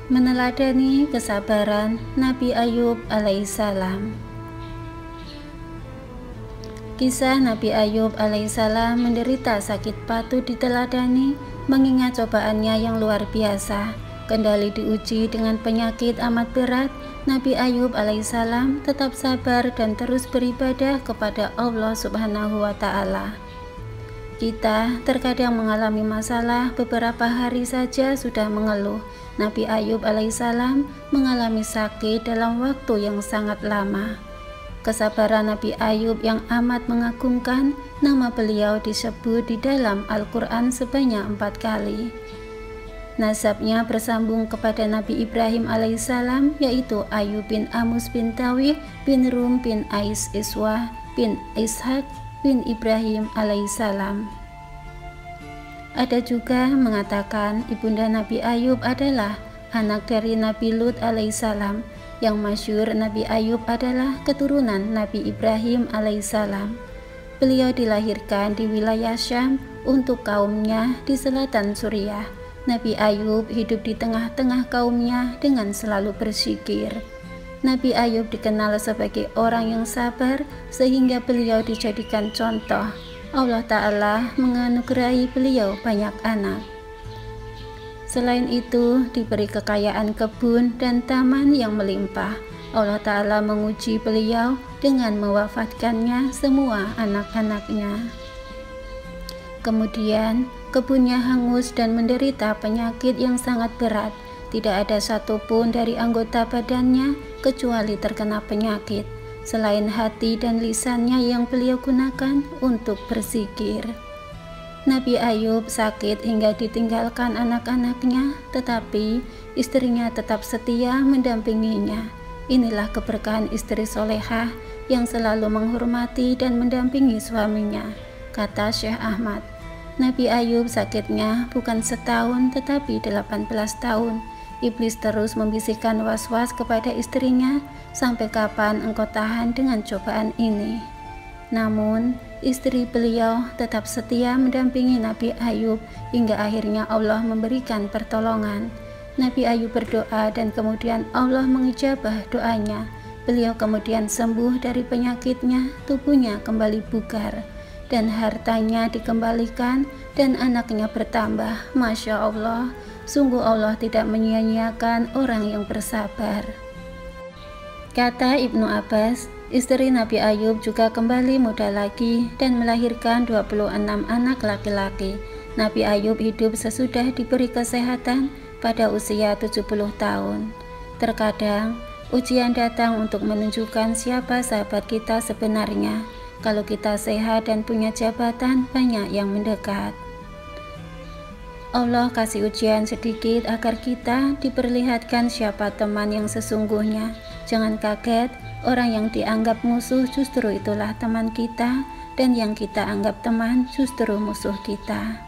Meneladani kesabaran Nabi Ayub alaihissalam. Kisah Nabi Ayub alaihissalam menderita sakit patut diteladani, mengingat cobaannya yang luar biasa. Kendali diuji dengan penyakit amat berat, Nabi Ayub alaihissalam tetap sabar dan terus beribadah kepada Allah Subhanahu wa Ta'ala. Kita terkadang mengalami masalah, beberapa hari saja sudah mengeluh. Nabi Ayub alaihissalam mengalami sakit dalam waktu yang sangat lama. Kesabaran Nabi Ayub yang amat mengagumkan, nama beliau disebut di dalam Al-Quran sebanyak 4 kali. Nasabnya bersambung kepada Nabi Ibrahim alaihissalam, yaitu Ayub bin Amus bin Tawih bin Rum bin Ais Iswah bin Ishak bin Ibrahim alaihissalam. Ada juga mengatakan ibunda Nabi Ayub adalah anak dari Nabi Lut alaihissalam. Yang masyhur Nabi Ayub adalah keturunan Nabi Ibrahim alaihissalam. Beliau dilahirkan di wilayah Syam untuk kaumnya di selatan Suriah. Nabi Ayub hidup di tengah-tengah kaumnya dengan selalu berzikir. Nabi Ayub dikenal sebagai orang yang sabar, sehingga beliau dijadikan contoh. Allah Ta'ala menganugerahi beliau banyak anak. Selain itu, diberi kekayaan kebun dan taman yang melimpah. Allah Ta'ala menguji beliau dengan mewafatkannya semua anak-anaknya. Kemudian, kebunnya hangus dan menderita penyakit yang sangat berat. Tidak ada satupun dari anggota badannya kecuali terkena penyakit, selain hati dan lisannya yang beliau gunakan untuk berzikir. Nabi Ayub sakit hingga ditinggalkan anak-anaknya, tetapi istrinya tetap setia mendampinginya. Inilah keberkahan istri solehah yang selalu menghormati dan mendampingi suaminya, kata Syekh Ahmad. Nabi Ayub sakitnya bukan setahun tetapi 18 tahun. Iblis terus membisikkan was-was kepada istrinya, sampai kapan engkau tahan dengan cobaan ini? Namun, istri beliau tetap setia mendampingi Nabi Ayub hingga akhirnya Allah memberikan pertolongan. Nabi Ayub berdoa dan kemudian Allah mengijabah doanya. Beliau kemudian sembuh dari penyakitnya, tubuhnya kembali bugar, dan hartanya dikembalikan, dan anaknya bertambah. Masya Allah, sungguh Allah tidak menyia-nyiakan orang yang bersabar. Kata Ibnu Abbas, istri Nabi Ayub juga kembali muda lagi dan melahirkan 26 anak laki-laki. Nabi Ayub hidup sesudah diberi kesehatan pada usia 70 tahun. Terkadang, ujian datang untuk menunjukkan siapa sahabat kita sebenarnya. Kalau kita sehat dan punya jabatan, banyak yang mendekat. Allah kasih ujian sedikit agar kita diperlihatkan siapa teman yang sesungguhnya. Jangan kaget, orang yang dianggap musuh justru itulah teman kita, dan yang kita anggap teman justru musuh kita.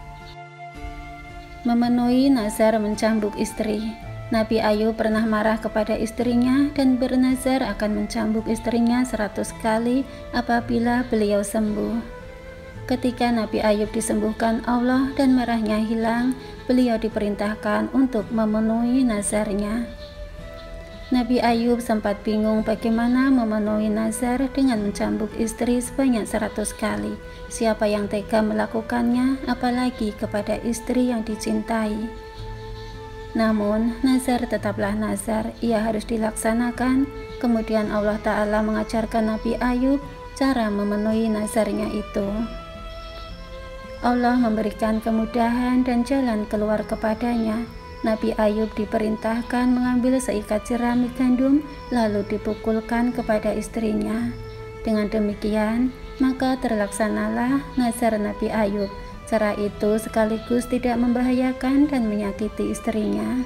Memenuhi nazar mencambuk istri. Nabi Ayub pernah marah kepada istrinya dan bernazar akan mencambuk istrinya 100 kali apabila beliau sembuh. Ketika Nabi Ayub disembuhkan Allah dan marahnya hilang, beliau diperintahkan untuk memenuhi nazarnya. Nabi Ayub sempat bingung bagaimana memenuhi nazar dengan mencambuk istri sebanyak 100 kali. Siapa yang tega melakukannya, apalagi kepada istri yang dicintai. Namun, nazar tetaplah nazar, ia harus dilaksanakan. Kemudian Allah Ta'ala mengajarkan Nabi Ayub cara memenuhi nazarnya itu. Allah memberikan kemudahan dan jalan keluar kepadanya. Nabi Ayub diperintahkan mengambil seikat jerami gandum lalu dipukulkan kepada istrinya. Dengan demikian, maka terlaksanalah nazar Nabi Ayub. Cara itu sekaligus tidak membahayakan dan menyakiti istrinya.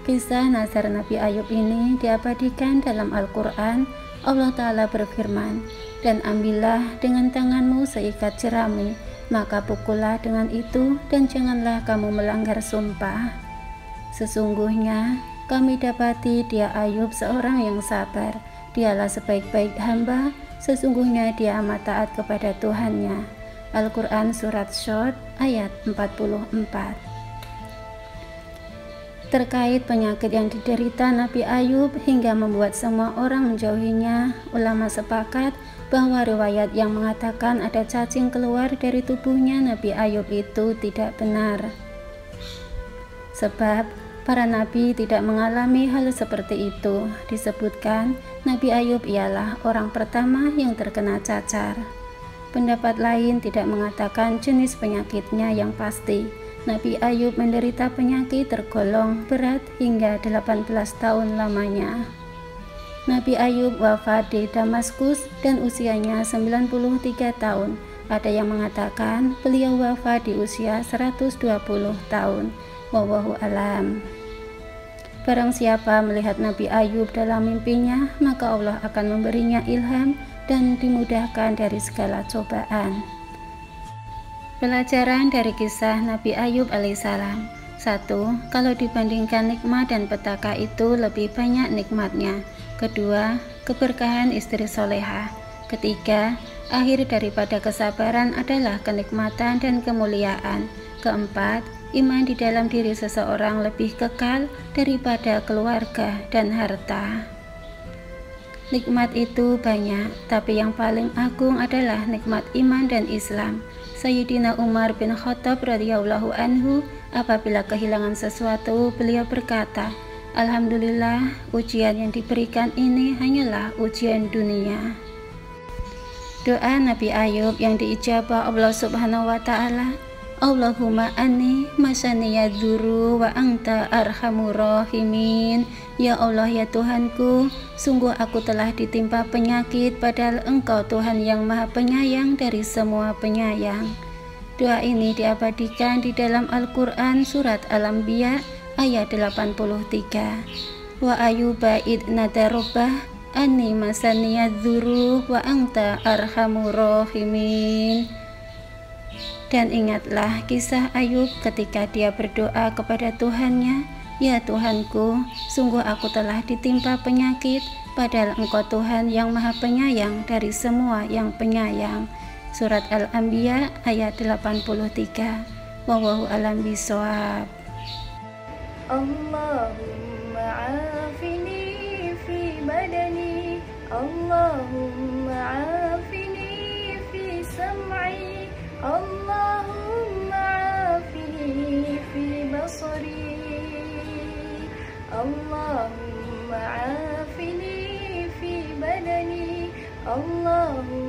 Kisah nazar Nabi Ayub ini diabadikan dalam Al-Quran. Allah Ta'ala berfirman, "Dan ambillah dengan tanganmu seikat jerami, maka pukullah dengan itu, dan janganlah kamu melanggar sumpah. Sesungguhnya kami dapati dia Ayub seorang yang sabar. Dialah sebaik-baik hamba, sesungguhnya dia amat taat kepada Tuhannya." Al-Quran Surat Syod ayat 44. Terkait penyakit yang diderita Nabi Ayub hingga membuat semua orang menjauhinya, ulama sepakat bahwa riwayat yang mengatakan ada cacing keluar dari tubuhnya Nabi Ayub itu tidak benar. Sebab para nabi tidak mengalami hal seperti itu. Disebutkan Nabi Ayub ialah orang pertama yang terkena cacar. Pendapat lain tidak mengatakan jenis penyakitnya yang pasti. Nabi Ayub menderita penyakit tergolong berat hingga 18 tahun lamanya. Nabi Ayub wafat di Damaskus dan usianya 93 tahun. Ada yang mengatakan beliau wafat di usia 120 tahun. Wallahu alam. Barang siapa melihat Nabi Ayub dalam mimpinya, maka Allah akan memberinya ilham dan dimudahkan dari segala cobaan. Pelajaran dari kisah Nabi Ayub alaihissalam. 1. Kalau dibandingkan nikmat dan petaka itu lebih banyak nikmatnya. 2. Keberkahan istri soleha. 3. Akhir daripada kesabaran adalah kenikmatan dan kemuliaan. 4. Iman di dalam diri seseorang lebih kekal daripada keluarga dan harta. Nikmat itu banyak, tapi yang paling agung adalah nikmat iman dan Islam. Sayyidina Umar bin Khattab radhiyallahu anhu apabila kehilangan sesuatu, beliau berkata, "Alhamdulillah, ujian yang diberikan ini hanyalah ujian dunia." Doa Nabi Ayub yang diijabah Allah Subhanahu wa taala, Allahumma anni masaniya dzuru wa anta arhamur rahimin. Ya Allah, ya Tuhanku, sungguh aku telah ditimpa penyakit, padahal Engkau Tuhan yang Maha Penyayang dari semua penyayang. Doa ini diabadikan di dalam Al-Quran surat Al-Anbiya ayat 83. Wa ayyuba id nada rabbah anni masaniya dzuru wa anta arhamur rahimin. Dan ingatlah kisah Ayub ketika dia berdoa kepada Tuhannya, "Ya Tuhanku, sungguh aku telah ditimpa penyakit, padahal Engkau Tuhan yang Maha Penyayang dari semua yang penyayang." Surat Al-Anbiya ayat 83. Wallahu a'lam bishawab. Allahumma afini fi badani, Allahumma afini fi sam'i, Allahumma afini fi basari, Allahumma afini fi badani, Allahumma